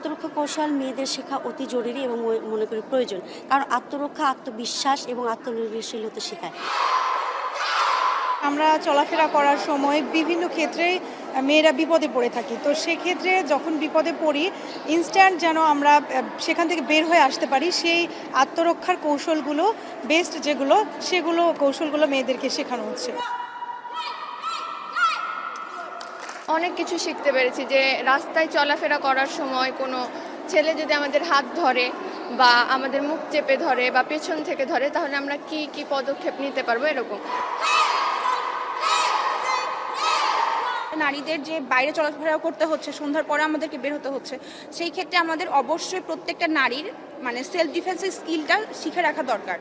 আত্মরক্ষা কৌশল মেয়েদের শেখা অতি জরুরি এবং মনে করি প্রয়োজন, কারণ আত্মরক্ষা আত্মবিশ্বাস এবং আত্মনির্ভরশীলতা শেখায়। আমরা চলাফেরা করার সময় বিভিন্ন ক্ষেত্রে মেয়েরা বিপদে পড়ে থাকি, তো সেক্ষেত্রে যখন বিপদে পড়ি ইনস্ট্যান্ট যেন আমরা সেখান থেকে বের হয়ে আসতে পারি, সেই আত্মরক্ষার কৌশলগুলো বেস্ট সেগুলো কৌশলগুলো মেয়েদেরকে শেখানো হচ্ছে। অনেক কিছু শিখতে পেরেছি, যে রাস্তায় চলাফেরা করার সময় কোনো ছেলে যদি আমাদের হাত ধরে বা আমাদের মুখ চেপে ধরে বা পেছন থেকে ধরে, তাহলে আমরা কি কি পদক্ষেপ নিতে পারবো এরকম। নারীদের যে বাইরে চলাফেরা করতে হচ্ছে, সন্ধ্যার পরে আমাদেরকে বের হতে হচ্ছে, সেই ক্ষেত্রে আমাদের অবশ্যই প্রত্যেকটা নারীর সেলফ ডিফেন্সের স্কিলটা শিখে রাখা দরকার।